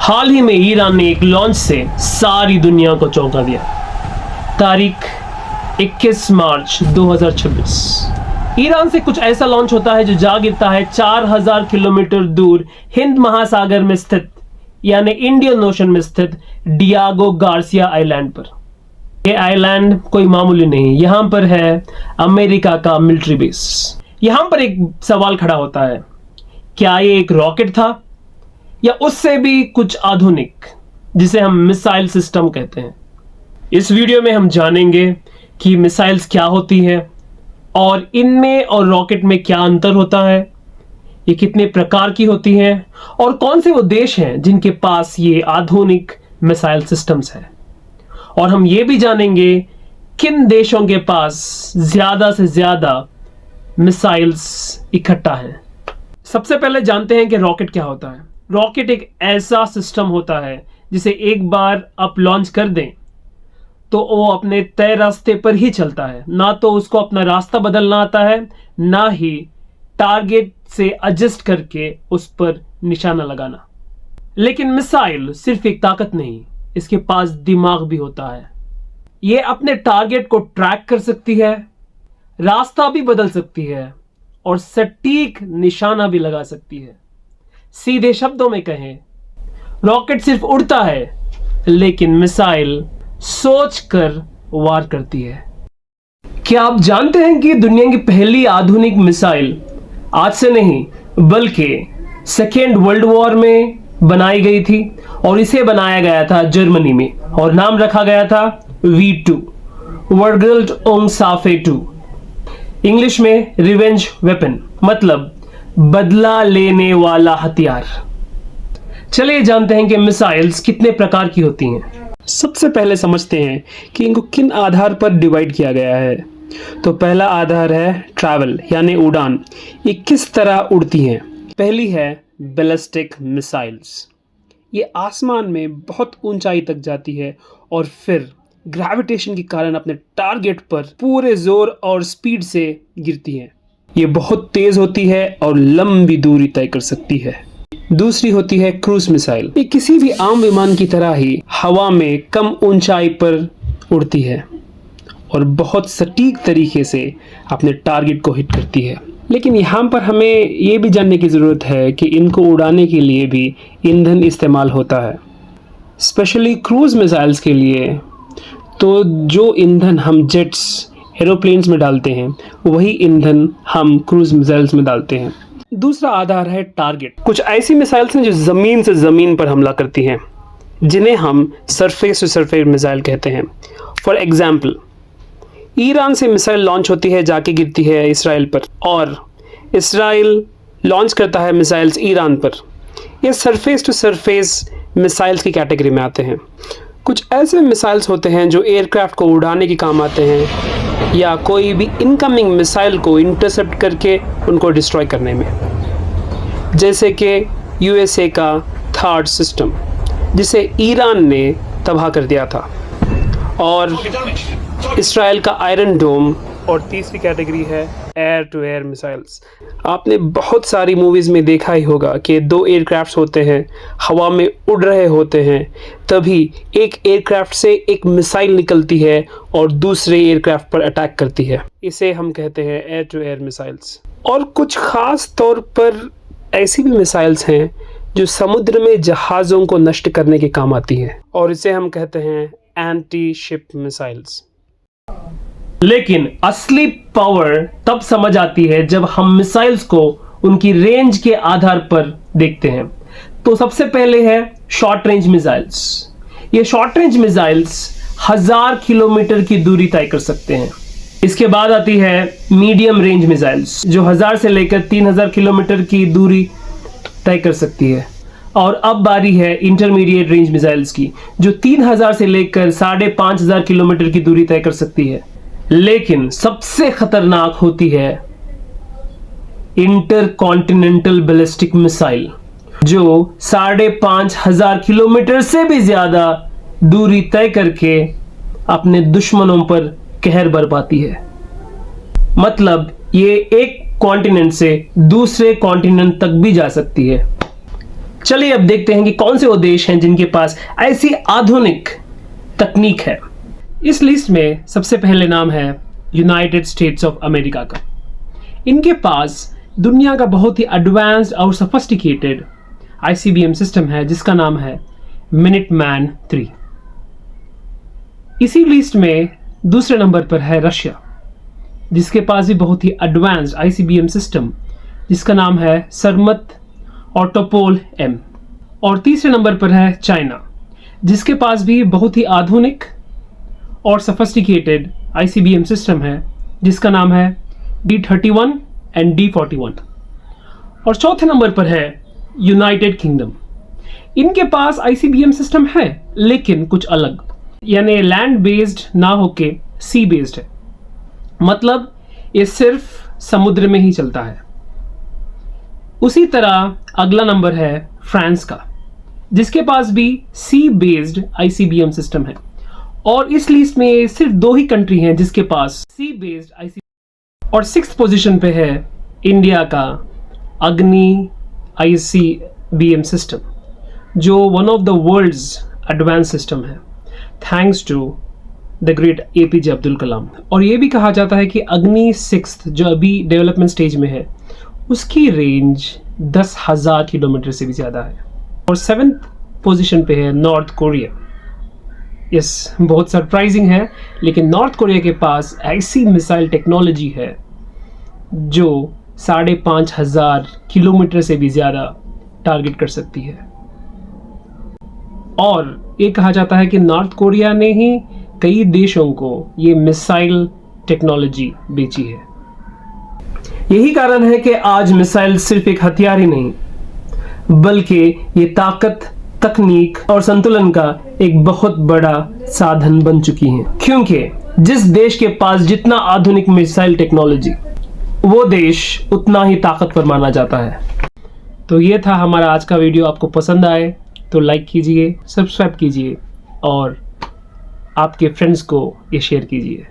हाल ही में ईरान ने एक लॉन्च से सारी दुनिया को चौंका दिया। तारीख 21 मार्च 2026। ईरान से कुछ ऐसा लॉन्च होता है जो जा गिरता है 4000 किलोमीटर दूर हिंद महासागर में स्थित यानी इंडियन ओशन में स्थित डियागो गार्सिया आइलैंड पर। यह आइलैंड कोई मामूली नहीं, यहां पर है अमेरिका का मिलिट्री बेस। यहां पर एक सवाल खड़ा होता है, क्या ये एक रॉकेट था या उससे भी कुछ आधुनिक, जिसे हम मिसाइल सिस्टम कहते हैं। इस वीडियो में हम जानेंगे कि मिसाइल्स क्या होती है और इनमें और रॉकेट में क्या अंतर होता है, ये कितने प्रकार की होती हैं और कौन से वो देश हैं जिनके पास ये आधुनिक मिसाइल सिस्टम्स हैं। और हम ये भी जानेंगे किन देशों के पास ज्यादा से ज्यादा मिसाइल्स इकट्ठा हैं। सबसे पहले जानते हैं कि रॉकेट क्या होता है। रॉकेट एक ऐसा सिस्टम होता है जिसे एक बार आप लॉन्च कर दें तो वो अपने तय रास्ते पर ही चलता है, ना तो उसको अपना रास्ता बदलना आता है, ना ही टारगेट से एडजस्ट करके उस पर निशाना लगाना। लेकिन मिसाइल सिर्फ एक ताकत नहीं, इसके पास दिमाग भी होता है। ये अपने टारगेट को ट्रैक कर सकती है, रास्ता भी बदल सकती है और सटीक निशाना भी लगा सकती है। सीधे शब्दों में कहें, रॉकेट सिर्फ उड़ता है लेकिन मिसाइल सोचकर वार करती है। क्या आप जानते हैं कि दुनिया की पहली आधुनिक मिसाइल आज से नहीं बल्कि सेकेंड वर्ल्ड वॉर में बनाई गई थी और इसे बनाया गया था जर्मनी में और नाम रखा गया था V2 Vergeltungswaffe 2, इंग्लिश में रिवेंज वेपन, मतलब बदला लेने वाला हथियार। चलिए जानते हैं कि मिसाइल्स कितने प्रकार की होती हैं। सबसे पहले समझते हैं कि इनको किन आधार पर डिवाइड किया गया है। तो पहला आधार है ट्रैवल यानी उड़ान, ये किस तरह उड़ती हैं। पहली है बैलिस्टिक मिसाइल्स, ये आसमान में बहुत ऊंचाई तक जाती है और फिर ग्रेविटेशन के कारण अपने टारगेट पर पूरे जोर और स्पीड से गिरती हैं। ये बहुत तेज होती है और लंबी दूरी तय कर सकती है। दूसरी होती है क्रूज मिसाइल, ये किसी भी आम विमान की तरह ही हवा में कम ऊंचाई पर उड़ती है और बहुत सटीक तरीके से अपने टारगेट को हिट करती है। लेकिन यहाँ पर हमें ये भी जानने की ज़रूरत है कि इनको उड़ाने के लिए भी ईंधन इस्तेमाल होता है। स्पेशली क्रूज मिसाइल्स के लिए तो जो ईंधन हम जेट्स एरोप्लेन्स में डालते हैं वही ईंधन हम क्रूज मिसाइल्स में डालते हैं। दूसरा आधार है टारगेट। कुछ ऐसी मिसाइल्स हैं जो ज़मीन से ज़मीन पर हमला करती हैं, जिन्हें हम सरफेस टू सरफेस मिसाइल कहते हैं। फॉर एग्जाम्पल, ईरान से मिसाइल लॉन्च होती है, जाके गिरती है इसराइल पर, और इसराइल लॉन्च करता है मिसाइल्स ईरान पर। ये सरफेस टू सरफेस मिसाइल्स की कैटेगरी में आते हैं। कुछ ऐसे मिसाइल्स होते हैं जो एयरक्राफ्ट को उड़ाने के काम आते हैं या कोई भी इनकमिंग मिसाइल को इंटरसेप्ट करके उनको डिस्ट्रॉय करने में, जैसे कि USA का थर्ड सिस्टम जिसे ईरान ने तबाह कर दिया था, और इसराइल का आयरन डोम, और तीसरी कैटेगरी है एयर टू एयर मिसाइल्स। आपने बहुत सारी मूवीज़ में देखा ही होगा कि दो एयरक्राफ्ट्स होते हैं, हवा में उड़ रहे होते हैं, तभी एक एयरक्राफ्ट से एक मिसाइल निकलती है और दूसरे एयरक्राफ्ट पर अटैक करती है। इसे हम कहते हैं एयर टू एयर मिसाइल्स। और कुछ ख़ास तौर पर ऐसी भी मिसाइल्स हैं जो समुद्र में जहाज़ों को नष्ट करने के काम आती हैं, और इसे हम कहते हैं एंटी शिप मिसाइल्स। लेकिन असली पावर तब समझ आती है जब हम मिसाइल्स को उनकी रेंज के आधार पर देखते हैं। तो सबसे पहले है शॉर्ट रेंज मिसाइल्स। ये शॉर्ट रेंज मिसाइल्स 1000 किलोमीटर की दूरी तय कर सकते हैं। इसके बाद आती है मीडियम रेंज मिसाइल्स, जो 1000 से लेकर 3000 किलोमीटर की दूरी तय कर सकती है। और अब बारी है इंटरमीडिएट रेंज मिसाइल्स की, जो 3000 से लेकर 5500 किलोमीटर की दूरी तय कर सकती है। लेकिन सबसे खतरनाक होती है इंटरकॉन्टिनेंटल बैलिस्टिक मिसाइल, जो 5500 किलोमीटर से भी ज्यादा दूरी तय करके अपने दुश्मनों पर कहर बरपाती है। मतलब ये एक कॉन्टिनेंट से दूसरे कॉन्टिनेंट तक भी जा सकती है। चलिए अब देखते हैं कि कौन से वो देश हैं जिनके पास ऐसी आधुनिक तकनीक है। इस लिस्ट में सबसे पहले नाम है यूनाइटेड स्टेट्स ऑफ अमेरिका का। इनके पास दुनिया का बहुत ही एडवांस्ड और सफिस्टिकेटेड ICBM सिस्टम है जिसका नाम है मिनटमैन 3। इसी लिस्ट में दूसरे नंबर पर है रशिया, जिसके पास भी बहुत ही एडवांस्ड ICBM सिस्टम जिसका नाम है सरमत ऑटोपोल M। और तीसरे नंबर पर है चाइना, जिसके पास भी बहुत ही आधुनिक और सफिस्टिकेटेड ICBM सिस्टम है जिसका नाम है D31 एंड D41। और चौथे नंबर पर है यूनाइटेड किंगडम। इनके पास ICBM सिस्टम है लेकिन कुछ अलग, यानी लैंड बेस्ड ना होके सी बेस्ड है, मतलब ये सिर्फ समुद्र में ही चलता है। उसी तरह अगला नंबर है फ्रांस का, जिसके पास भी सी बेस्ड ICBM सिस्टम है। और इस लिस्ट में सिर्फ 2 ही कंट्री हैं जिसके पास सी बेस्ड ICBM। और 6th पोजीशन पे है इंडिया का अग्नि ICBM सिस्टम, जो one of the world's advance system है thanks to the great APJ Abdul Kalam. और ये भी कहा जाता है कि अग्नि 6th जो अभी डेवलपमेंट स्टेज में है उसकी रेंज 10,000 किलोमीटर से भी ज़्यादा है। और 7th पोजीशन पे है नॉर्थ कोरिया। यस, बहुत सरप्राइजिंग है, लेकिन नॉर्थ कोरिया के पास ऐसी मिसाइल टेक्नोलॉजी है जो 5,500 किलोमीटर से भी ज़्यादा टारगेट कर सकती है। और ये कहा जाता है कि नॉर्थ कोरिया ने ही कई देशों को ये मिसाइल टेक्नोलॉजी बेची है। यही कारण है कि आज मिसाइल सिर्फ एक हथियार ही नहीं, बल्कि ये ताकत, तकनीक और संतुलन का एक बहुत बड़ा साधन बन चुकी हैं। क्योंकि जिस देश के पास जितना आधुनिक मिसाइल टेक्नोलॉजी, वो देश उतना ही ताकतवर माना जाता है। तो ये था हमारा आज का वीडियो। आपको पसंद आए तो लाइक कीजिए, सब्सक्राइब कीजिए और आपके फ्रेंड्स को ये शेयर कीजिए।